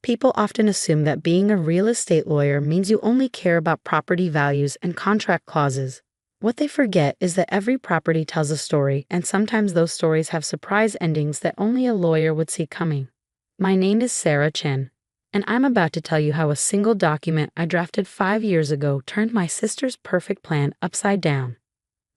People often assume that being a real estate lawyer means you only care about property values and contract clauses. What they forget is that every property tells a story, and sometimes those stories have surprise endings that only a lawyer would see coming. My name is Sarah Chen, and I'm about to tell you how a single document I drafted 5 years ago turned my sister's perfect plan upside down.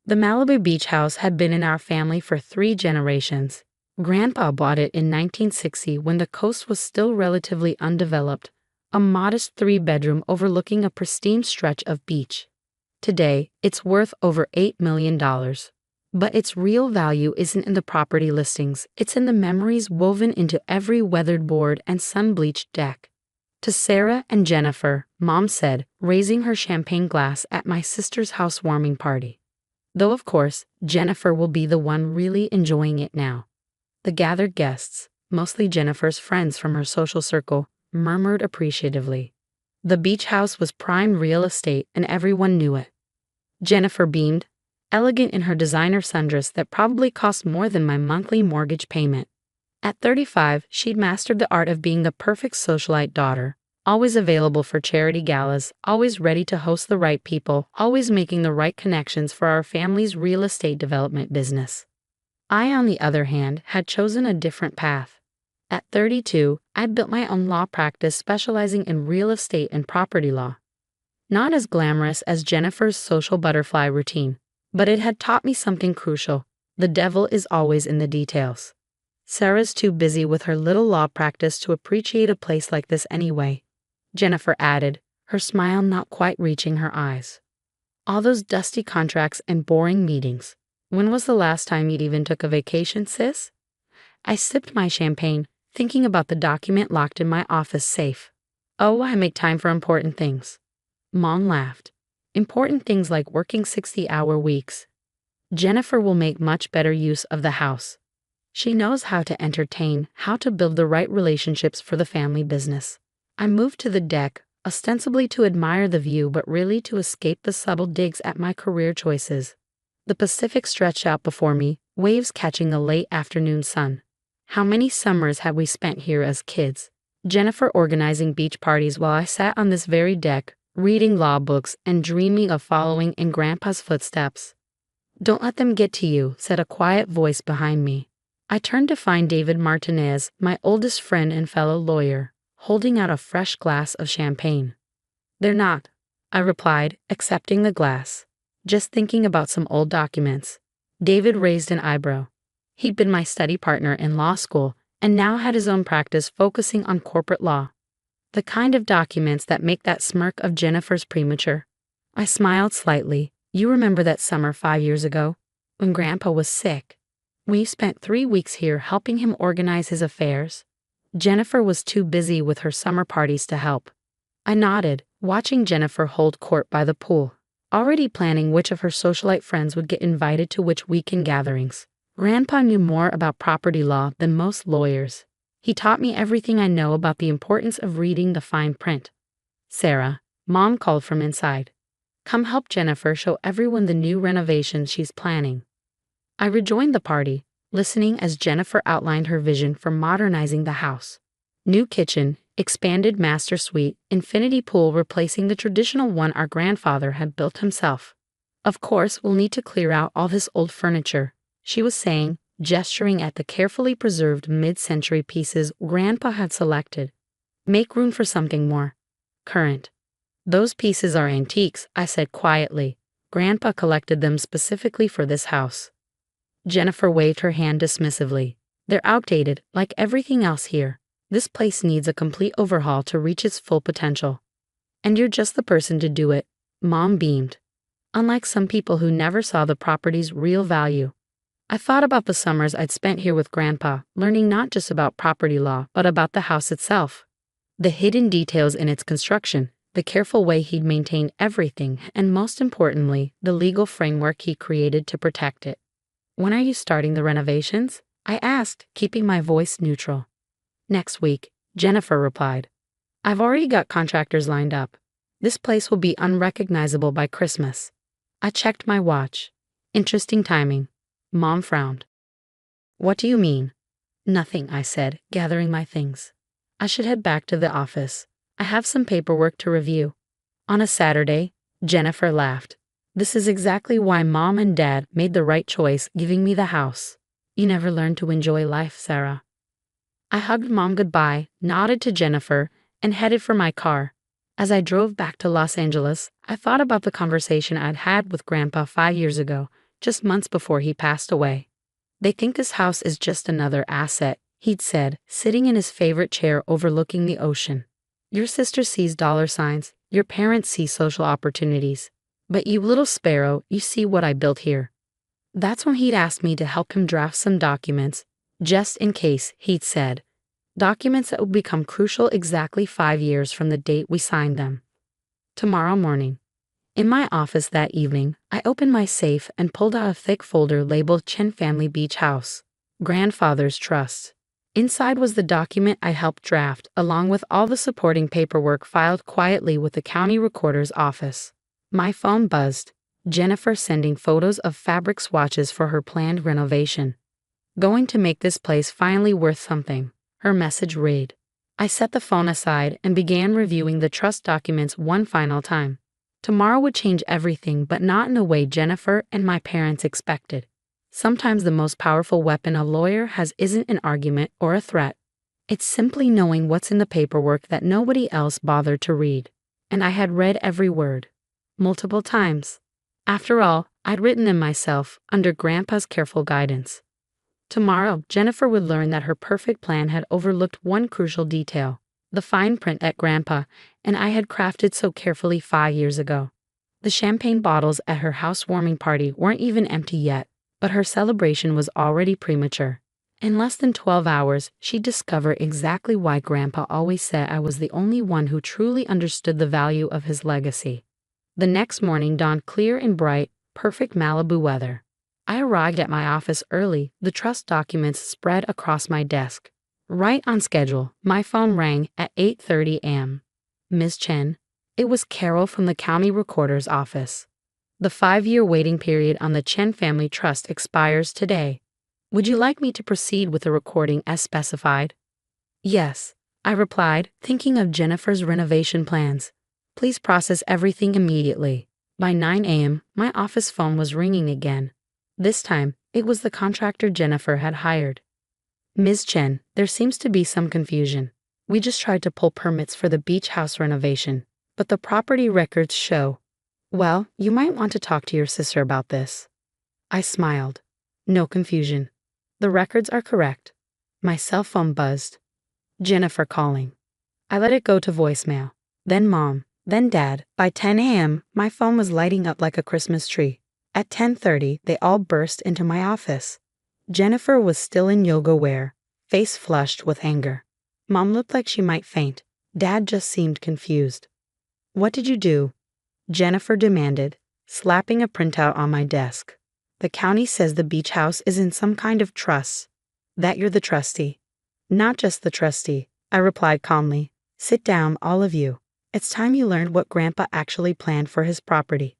The Malibu beach house had been in our family for 3 generations. Grandpa bought it in 1960 when the coast was still relatively undeveloped, a modest 3-bedroom overlooking a pristine stretch of beach. Today, it's worth over $8 million. But its real value isn't in the property listings, it's in the memories woven into every weathered board and sun-bleached deck. To Sarah and Jennifer, Mom said, raising her champagne glass at my sister's housewarming party. Though of course, Jennifer will be the one really enjoying it now. The gathered guests, mostly Jennifer's friends from her social circle, murmured appreciatively. The beach house was prime real estate and everyone knew it. Jennifer beamed, elegant in her designer sundress that probably cost more than my monthly mortgage payment. At 35, she'd mastered the art of being the perfect socialite daughter, always available for charity galas, always ready to host the right people, always making the right connections for our family's real estate development business. I, on the other hand, had chosen a different path. At 32, I built my own law practice specializing in real estate and property law. Not as glamorous as Jennifer's social butterfly routine, but it had taught me something crucial. The devil is always in the details. Sarah's too busy with her little law practice to appreciate a place like this anyway, Jennifer added, her smile not quite reaching her eyes. All those dusty contracts and boring meetings. When was the last time you'd even took a vacation, sis? I sipped my champagne, thinking about the document locked in my office safe. Oh, I make time for important things. Mom laughed. Important things like working 60-hour weeks. Jennifer will make much better use of the house. She knows how to entertain, how to build the right relationships for the family business. I moved to the deck, ostensibly to admire the view but really to escape the subtle digs at my career choices. The Pacific stretched out before me, waves catching the late afternoon sun. How many summers had we spent here as kids? Jennifer organizing beach parties while I sat on this very deck, reading law books and dreaming of following in Grandpa's footsteps. Don't let them get to you, said a quiet voice behind me. I turned to find David Martinez, my oldest friend and fellow lawyer, holding out a fresh glass of champagne. They're not, I replied, accepting the glass. Just thinking about some old documents. David raised an eyebrow. He'd been my study partner in law school and now had his own practice focusing on corporate law. The kind of documents that make that smirk of Jennifer's premature. I smiled slightly. You remember that summer 5 years ago, when Grandpa was sick? We spent 3 weeks here helping him organize his affairs. Jennifer was too busy with her summer parties to help. I nodded, watching Jennifer hold court by the pool, already planning which of her socialite friends would get invited to which weekend gatherings. Grandpa knew more about property law than most lawyers. He taught me everything I know about the importance of reading the fine print. Sarah, Mom called from inside. Come help Jennifer show everyone the new renovations she's planning. I rejoined the party, listening as Jennifer outlined her vision for modernizing the house. New kitchen, expanded master suite, infinity pool replacing the traditional one our grandfather had built himself. Of course, we'll need to clear out all this old furniture, she was saying, gesturing at the carefully preserved mid-century pieces Grandpa had selected. Make room for something more current. Those pieces are antiques, I said quietly. Grandpa collected them specifically for this house. Jennifer waved her hand dismissively. They're outdated, like everything else here. This place needs a complete overhaul to reach its full potential. And you're just the person to do it, Mom beamed. Unlike some people who never saw the property's real value. I thought about the summers I'd spent here with Grandpa, learning not just about property law, but about the house itself. The hidden details in its construction, the careful way he'd maintained everything, and most importantly, the legal framework he created to protect it. When are you starting the renovations? I asked, keeping my voice neutral. Next week, Jennifer replied. I've already got contractors lined up. This place will be unrecognizable by Christmas. I checked my watch. Interesting timing. Mom frowned. What do you mean? Nothing, I said, gathering my things. I should head back to the office. I have some paperwork to review. On a Saturday, Jennifer laughed. This is exactly why Mom and Dad made the right choice giving me the house. You never learned to enjoy life, Sarah. I hugged Mom goodbye, nodded to Jennifer, and headed for my car. As I drove back to Los Angeles, I thought about the conversation I'd had with Grandpa 5 years ago, just months before he passed away. They think this house is just another asset, he'd said, sitting in his favorite chair overlooking the ocean. Your sister sees dollar signs, your parents see social opportunities. But you little sparrow, you see what I built here. That's when he'd asked me to help him draft some documents, just in case, he'd said. Documents that would become crucial exactly 5 years from the date we signed them. Tomorrow morning. In my office that evening, I opened my safe and pulled out a thick folder labeled Chen Family Beach House, Grandfather's Trust. Inside was the document I helped draft, along with all the supporting paperwork filed quietly with the county recorder's office. My phone buzzed, Jennifer sending photos of fabric swatches for her planned renovation. Going to make this place finally worth something, her message read. I set the phone aside and began reviewing the trust documents one final time. Tomorrow would change everything, but not in the way Jennifer and my parents expected. Sometimes the most powerful weapon a lawyer has isn't an argument or a threat. It's simply knowing what's in the paperwork that nobody else bothered to read. And I had read every word. Multiple times. After all, I'd written them myself, under Grandpa's careful guidance. Tomorrow, Jennifer would learn that her perfect plan had overlooked one crucial detail, the fine print that Grandpa and I had crafted so carefully 5 years ago. The champagne bottles at her housewarming party weren't even empty yet, but her celebration was already premature. In less than 12 hours, she'd discover exactly why Grandpa always said I was the only one who truly understood the value of his legacy. The next morning dawned clear and bright, perfect Malibu weather. I arrived at my office early, the trust documents spread across my desk. Right on schedule, my phone rang at 8:30 a.m. Ms. Chen. It was Carol from the county recorder's office. The 5-year waiting period on the Chen Family Trust expires today. Would you like me to proceed with the recording as specified? Yes, I replied, thinking of Jennifer's renovation plans. Please process everything immediately. By 9 a.m., my office phone was ringing again. This time, it was the contractor Jennifer had hired. Ms. Chen, there seems to be some confusion. We just tried to pull permits for the beach house renovation, but the property records show. Well, you might want to talk to your sister about this. I smiled. No confusion. The records are correct. My cell phone buzzed. Jennifer calling. I let it go to voicemail. Then Mom, then Dad. By 10 a.m., my phone was lighting up like a Christmas tree. At 10:30, they all burst into my office. Jennifer was still in yoga wear, face flushed with anger. Mom looked like she might faint. Dad just seemed confused. What did you do? Jennifer demanded, slapping a printout on my desk. The county says the beach house is in some kind of trust. That you're the trustee. Not just the trustee, I replied calmly. Sit down, all of you. It's time you learned what Grandpa actually planned for his property.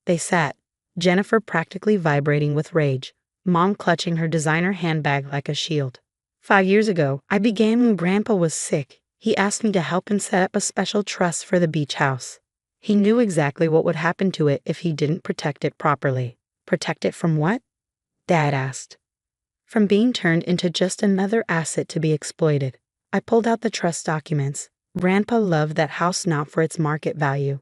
They sat, Jennifer practically vibrating with rage, Mom clutching her designer handbag like a shield. 5 years ago, I began when Grandpa was sick. He asked me to help him set up a special trust for the beach house. He knew exactly what would happen to it if he didn't protect it properly. Protect it from what? Dad asked. From being turned into just another asset to be exploited. I pulled out the trust documents. Grandpa loved that house not for its market value,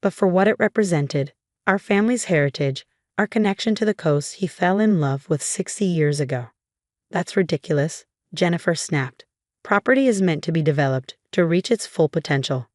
but for what it represented, our family's heritage, our connection to the coast he fell in love with 60 years ago. That's ridiculous, Jennifer snapped. Property is meant to be developed, to reach its full potential.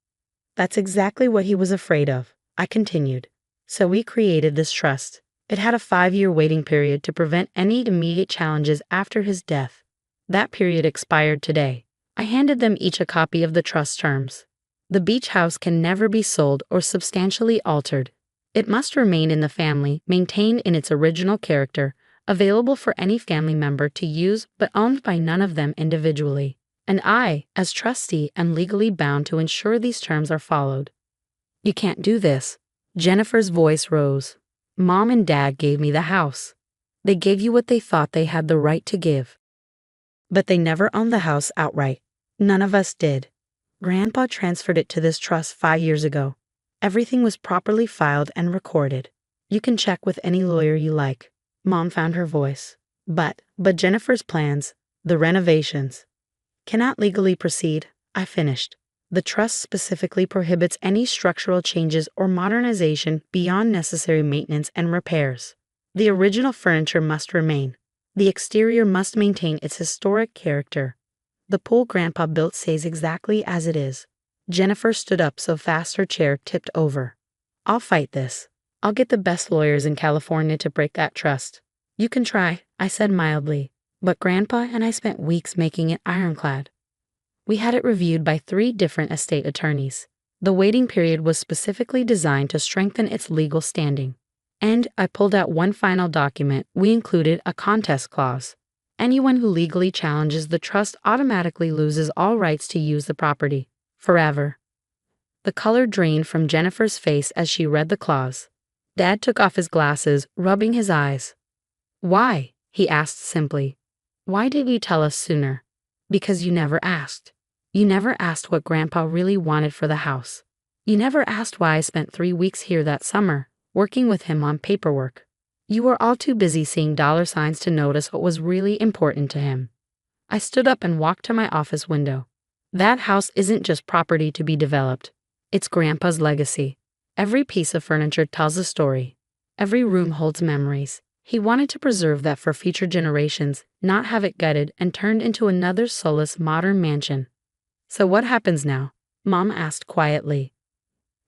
That's exactly what he was afraid of, I continued. So we created this trust. It had a 5-year waiting period to prevent any immediate challenges after his death. That period expired today. I handed them each a copy of the trust terms. The beach house can never be sold or substantially altered. It must remain in the family, maintained in its original character, available for any family member to use but owned by none of them individually. And I, as trustee, am legally bound to ensure these terms are followed. You can't do this. Jennifer's voice rose. Mom and Dad gave me the house. They gave you what they thought they had the right to give. But they never owned the house outright. None of us did. Grandpa transferred it to this trust 5 years ago. Everything was properly filed and recorded. You can check with any lawyer you like. Mom found her voice. But Jennifer's plans, the renovations, cannot legally proceed, I finished. The trust specifically prohibits any structural changes or modernization beyond necessary maintenance and repairs. The original furniture must remain. The exterior must maintain its historic character. The pool Grandpa built stays exactly as it is. Jennifer stood up so fast her chair tipped over. I'll fight this. I'll get the best lawyers in California to break that trust. You can try, I said mildly. But Grandpa and I spent weeks making it ironclad. We had it reviewed by 3 different estate attorneys. The waiting period was specifically designed to strengthen its legal standing. And I pulled out one final document. We included a contest clause. Anyone who legally challenges the trust automatically loses all rights to use the property. Forever. The color drained from Jennifer's face as she read the clause. Dad took off his glasses, rubbing his eyes. Why? He asked simply. Why didn't you tell us sooner? Because you never asked. You never asked what Grandpa really wanted for the house. You never asked why I spent 3 weeks here that summer, working with him on paperwork. You were all too busy seeing dollar signs to notice what was really important to him. I stood up and walked to my office window. That house isn't just property to be developed. It's Grandpa's legacy. Every piece of furniture tells a story. Every room holds memories. He wanted to preserve that for future generations, not have it gutted and turned into another soulless modern mansion. So what happens now? Mom asked quietly.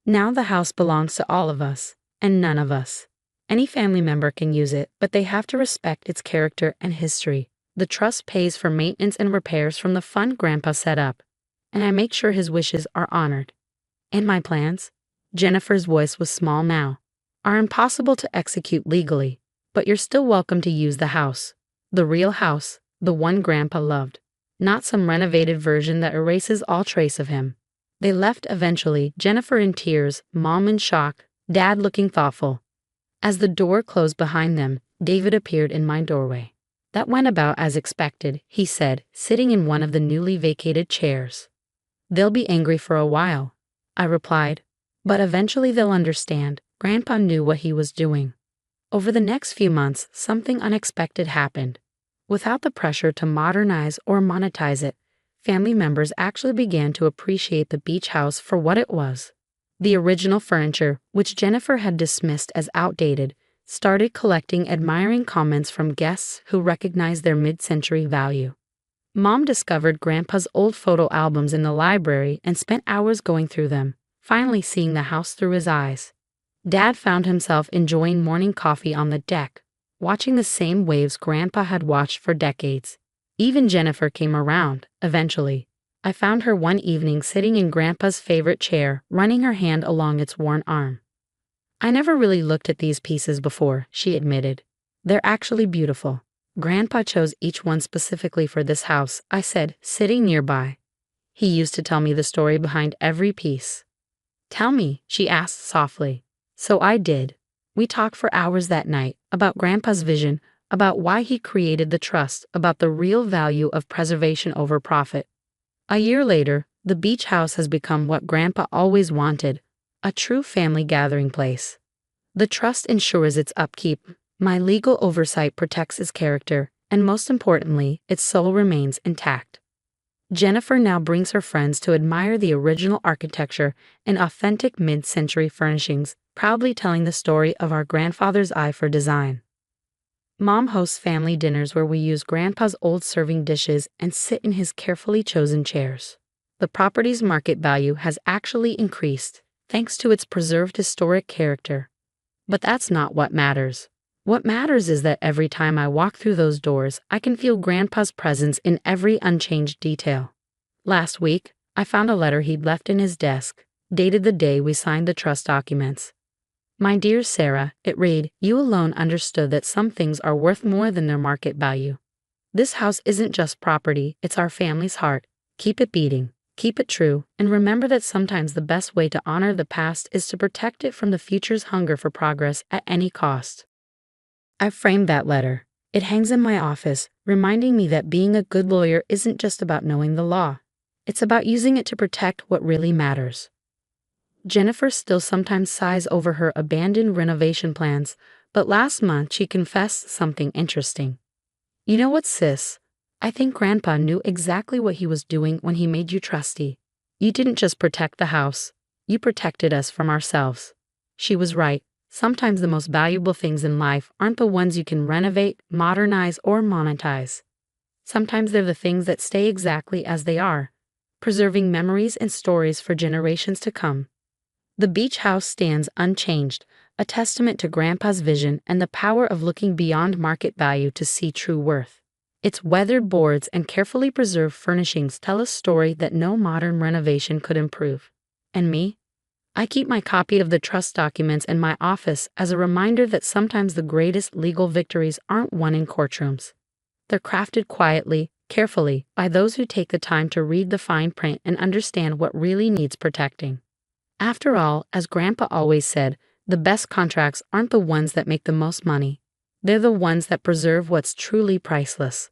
Now the house belongs to all of us, and none of us. Any family member can use it, but they have to respect its character and history. The trust pays for maintenance and repairs from the fund Grandpa set up, and I make sure his wishes are honored. And my plans? Jennifer's voice was small now. Are impossible to execute legally, but you're still welcome to use the house. The real house, the one Grandpa loved. Not some renovated version that erases all trace of him. They left eventually, Jennifer in tears, Mom in shock, Dad looking thoughtful. As the door closed behind them, David appeared in my doorway. That went about as expected, he said, sitting in one of the newly vacated chairs. They'll be angry for a while, I replied. But eventually they'll understand. Grandpa knew what he was doing. Over the next few months, something unexpected happened. Without the pressure to modernize or monetize it, family members actually began to appreciate the beach house for what it was. The original furniture, which Jennifer had dismissed as outdated, started collecting admiring comments from guests who recognized their mid-century value. Mom discovered Grandpa's old photo albums in the library and spent hours going through them, finally seeing the house through his eyes. Dad found himself enjoying morning coffee on the deck, watching the same waves Grandpa had watched for decades. Even Jennifer came around, eventually. I found her one evening sitting in Grandpa's favorite chair, running her hand along its worn arm. I never really looked at these pieces before, she admitted. They're actually beautiful. Grandpa chose each one specifically for this house, I said, sitting nearby. He used to tell me the story behind every piece. Tell me, she asked softly. So I did. We talked for hours that night, about Grandpa's vision, about why he created the trust, about the real value of preservation over profit. A year later, the beach house has become what Grandpa always wanted, a true family gathering place. The trust ensures its upkeep. My legal oversight protects its character, and most importantly, its soul remains intact. Jennifer now brings her friends to admire the original architecture and authentic mid-century furnishings, proudly telling the story of our grandfather's eye for design. Mom hosts family dinners where we use Grandpa's old serving dishes and sit in his carefully chosen chairs. The property's market value has actually increased, thanks to its preserved historic character. But that's not what matters. What matters is that every time I walk through those doors, I can feel Grandpa's presence in every unchanged detail. Last week, I found a letter he'd left in his desk, dated the day we signed the trust documents. My dear Sarah, it read, you alone understood that some things are worth more than their market value. This house isn't just property, it's our family's heart. Keep it beating, keep it true, and remember that sometimes the best way to honor the past is to protect it from the future's hunger for progress at any cost. I framed that letter. It hangs in my office, reminding me that being a good lawyer isn't just about knowing the law. It's about using it to protect what really matters. Jennifer still sometimes sighs over her abandoned renovation plans, but last month she confessed something interesting. You know what, sis? I think Grandpa knew exactly what he was doing when he made you trustee. You didn't just protect the house, you protected us from ourselves. She was right. Sometimes the most valuable things in life aren't the ones you can renovate, modernize, or monetize. Sometimes they're the things that stay exactly as they are, preserving memories and stories for generations to come. The beach house stands unchanged, a testament to Grandpa's vision and the power of looking beyond market value to see true worth. Its weathered boards and carefully preserved furnishings tell a story that no modern renovation could improve. And me? I keep my copy of the trust documents in my office as a reminder that sometimes the greatest legal victories aren't won in courtrooms. They're crafted quietly, carefully, by those who take the time to read the fine print and understand what really needs protecting. After all, as Grandpa always said, the best contracts aren't the ones that make the most money. They're the ones that preserve what's truly priceless.